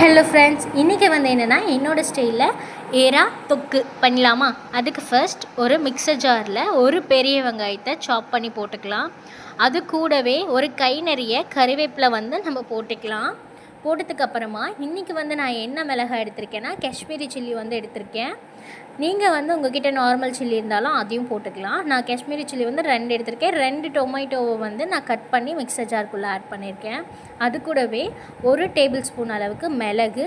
Hello friends, இன்றைக்கி வந்து என்னென்னா என்னோடய ஸ்டைலில் ஏரா தொக்கு பண்ணலாமா. அதுக்கு ஃபர்ஸ்ட் ஒரு மிக்சர் ஜாரில் ஒரு பெரிய வெங்காயத்தை சாப் பண்ணி போட்டுக்கலாம். அது கூடவே ஒரு கை நிறைய கறிவேப்பிலை வந்து நம்ம போட்டுக்கலாம். போட்டதுக்கப்புறமா இன்றைக்கி வந்து நான் என்ன மிளகாய் எடுத்திருக்கேன்னா காஷ்மீரி சில்லி வந்து எடுத்திருக்கேன். நீங்கள் வந்து உங்கள்கிட்ட நார்மல் சில்லி இருந்தாலும் அதையும் போட்டுக்கலாம். நான் காஷ்மீரி சில்லி வந்து 2 எடுத்திருக்கேன். 2 டொமேட்டோவை வந்து நான் கட் பண்ணி மிக்சர் ஜாருக்குள்ளே ஆட் பண்ணியிருக்கேன். அது கூடவே 1 டேபிள் ஸ்பூன் அளவுக்கு மிளகு,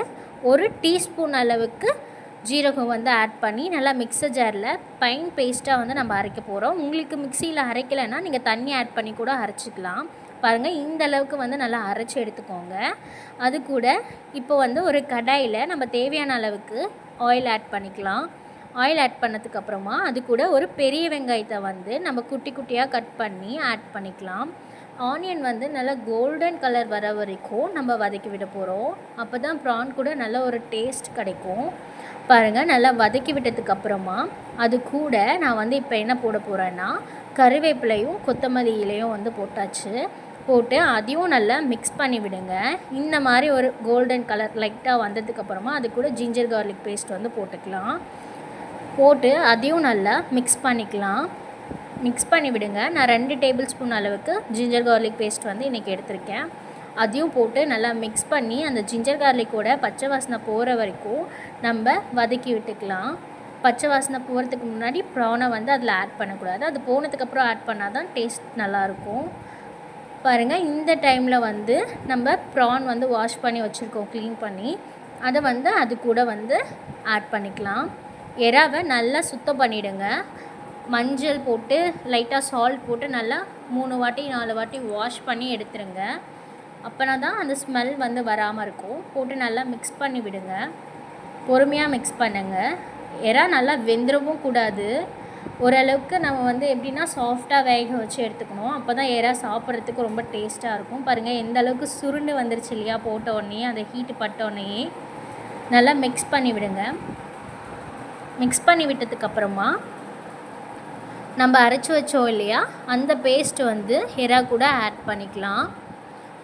1 டீஸ்பூன் அளவுக்கு ஜீரகம் வந்து ஆட் பண்ணி நல்லா மிக்சர் ஜாரில் ஃபைன் பேஸ்ட்டாக வந்து நம்ம அரைக்க போகிறோம். உங்களுக்கு மிக்சியில் அரைக்கலைன்னா நீங்கள் தண்ணி ஆட் பண்ணி கூட அரைச்சிக்கலாம். பாருங்கள், இந்த அளவுக்கு வந்து நல்லா அரைச்சி எடுத்துக்கோங்க. அது கூட இப்போ வந்து ஒரு கடாயில் நம்ம தேவையான அளவுக்கு ஆயில் ஆட் பண்ணிக்கலாம். ஆயில் ஆட் பண்ணதுக்கப்புறமா அது கூட ஒரு பெரிய வெங்காயத்தை வந்து நம்ம குட்டி குட்டியாக கட் பண்ணி ஆட் பண்ணிக்கலாம். ஆனியன் வந்து நல்லா கோல்டன் கலர் வர வரைக்கும் நம்ம வதக்கி விட போகிறோம். அப்போ தான் ப்ரான் கூட நல்ல ஒரு டேஸ்ட் கிடைக்கும். பாருங்கள், நல்லா வதக்கி விட்டதுக்கப்புறமா அது கூட நான் வந்து இப்போ என்ன போட போகிறேன்னா கறிவேப்பிலையும் கொத்தமல்லி இலையும் வந்து போட்டு அதையும் நல்லா மிக்ஸ் பண்ணி விடுங்க. இந்த மாதிரி ஒரு கோல்டன் கலர் லைட்டாக வந்ததுக்கப்புறமா அது கூட ஜிஞ்சர் கார்லிக் பேஸ்ட் வந்து போட்டுக்கலாம். போட்டு அதையும் நல்லா மிக்ஸ் பண்ணிக்கலாம். மிக்ஸ் பண்ணி விடுங்க. நான் 2 டேபிள் ஸ்பூன் அளவுக்கு ஜிஞ்சர் கார்லிக் பேஸ்ட் வந்து இன்றைக்கி எடுத்திருக்கேன். அதையும் போட்டு நல்லா மிக்ஸ் பண்ணி அந்த ஜிஞ்சர் கார்லிக்கோட பச்சை வாசனை போகிற வரைக்கும் நம்ம வதக்கி விட்டுக்கலாம். பச்சை வாசனை போகிறதுக்கு முன்னாடி ப்ரானை வந்து அதில் ஆட் பண்ணக்கூடாது. அது போனதுக்கப்புறம் ஆட் பண்ணால் தான் டேஸ்ட் நல்லாயிருக்கும். பாருங்கள், இந்த டைமில் வந்து நம்ம ப்ரான் வந்து வாஷ் பண்ணி வச்சுருக்கோம், க்ளீன் பண்ணி. அதை வந்து அது கூட வந்து ஆட் பண்ணிக்கலாம். எறாவை நல்லா சுத்தம் பண்ணிவிடுங்க. மஞ்சள் போட்டு லைட்டாக சால்ட் போட்டு நல்லா 3 வாட்டி 4 வாட்டி வாஷ் பண்ணி எடுத்துருங்க. அப்போனா தான் அந்த ஸ்மெல் வந்து வராமல் இருக்கும். போட்டு நல்லா மிக்ஸ் பண்ணி விடுங்க. பொறுமையாக மிக்ஸ் பண்ணுங்கள். எறா நல்லா வெந்துடவும் கூடாது. ஓரளவுக்கு நம்ம வந்து எப்படின்னா சாஃப்டாக வேக வச்சு எடுத்துக்கணும். அப்போ தான் எறா சாப்பிட்றதுக்கு ரொம்ப டேஸ்ட்டாக இருக்கும். பாருங்கள், எந்த அளவுக்கு சுருண்டு வந்துருச்சு இல்லையா. போட்ட உடனே அந்த ஹீட்டு பட்ட உடனே நல்லா மிக்ஸ் பண்ணி விடுங்க. மிக்ஸ் பண்ணி விட்டதுக்கப்புறமா நம்ம அரைச்சி வச்சோம் இல்லையா, அந்த பேஸ்ட்டு வந்து எறா கூட ஆட் பண்ணிக்கலாம்.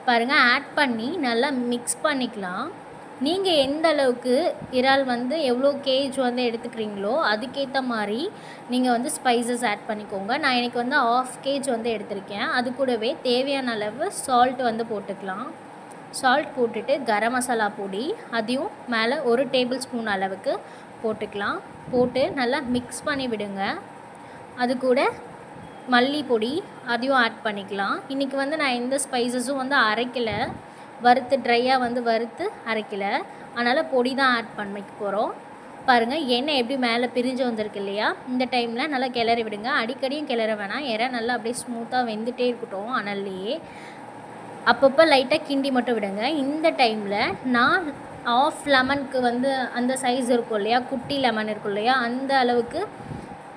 பாருங்கள், ஆட் பண்ணி நல்லா மிக்ஸ் பண்ணிக்கலாம். நீங்கள் எந்த அளவுக்கு இறால் வந்து எவ்வளோ கேஜ் வந்து எடுத்துக்கிறீங்களோ அதுக்கேற்ற மாதிரி நீங்கள் வந்து ஸ்பைசஸ் ஆட் பண்ணிக்கோங்க. நான் எனக்கு வந்து 1/2 கேஜ் வந்து எடுத்திருக்கேன். அது கூடவே தேவையான அளவு சால்ட் வந்து போட்டுக்கலாம். சால்ட் போட்டுட்டு கரம் மசாலா பொடி அதையும் மேலே 1 டேபிள் ஸ்பூன் அளவுக்கு போட்டுக்கலாம். போட்டு நல்லா மிக்ஸ் பண்ணி விடுங்க. அது கூட மல்லி பொடி அதையும் ஆட் பண்ணிக்கலாம். இன்றைக்கி வந்து நான் எந்த ஸ்பைசஸும் வந்து அரைக்கலை, ட்ரையாக வந்து வறுத்து அரைக்கலை. அதனால் பொடி தான் ஆட் பண்ணிக்க போகிறோம். பாருங்கள், எண்ணெய் எப்படி மேலே பிரிஞ்சு வந்திருக்கு இல்லையா. இந்த டைமில் நல்லா கிளறி விடுங்க. அடிக்கடியும் கிளற வேணாம். எறா நல்லா அப்படியே ஸ்மூத்தாக வெந்துகிட்டே இருக்கட்டும் அனல்லையே. அப்பப்போ லைட்டாக கிண்டி மட்டும் விடுங்க. இந்த டைமில் நான் 1/2 லெமனுக்கு வந்து அந்த சைஸ் இருக்கும் இல்லையா, குட்டி லெமன் இருக்கும் இல்லையா, அந்த அளவுக்கு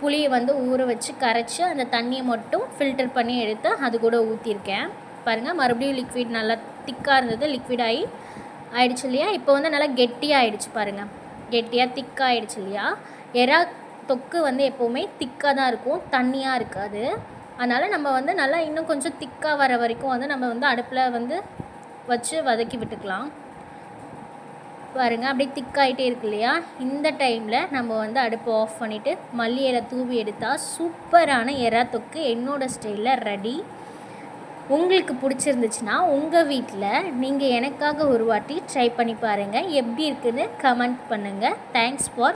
புளியை வந்து ஊற வச்சு கரைச்சி அந்த தண்ணியை மட்டும் ஃபில்டர் பண்ணி எடுத்து அது கூட ஊற்றிருக்கேன். பாருங்கள், மறுபடியும் லிக்விட் நல்லா திக்காக இருந்தது, லிக்விட் ஆகிடுச்சு இல்லையா. இப்போ வந்து நல்லா கெட்டியாக ஆகிடுச்சு. பாருங்கள், கெட்டியாக திக்காக ஆகிடுச்சு இல்லையா. எறா தொக்கு வந்து எப்போவுமே திக்காக தான் இருக்கும், தண்ணியாக இருக்காது. அதனால் நம்ம வந்து நல்லா இன்னும் கொஞ்சம் திக்காக வர வரைக்கும் வந்து நம்ம வந்து அடுப்பில் வந்து வச்சு வதக்கி விட்டுக்கலாம். பாருங்கள், அப்படியே திக்காகிட்டே இருக்கு இல்லையா. இந்த டைமில் நம்ம வந்து அடுப்பை ஆஃப் பண்ணிவிட்டு மல்லி இலை தூவி எடுத்தால் சூப்பரான எறா தொக்கு என்னோடய ஸ்டைலில் ரெடி. உங்களுக்கு பிடிச்சிருந்துச்சுன்னா உங்கள் வீட்டில் நீங்கள் எனக்காக ஒரு வாட்டி ட்ரை பண்ணி பாருங்கள். எப்படி இருக்குதுன்னு கமெண்ட் பண்ணுங்கள். Thanks for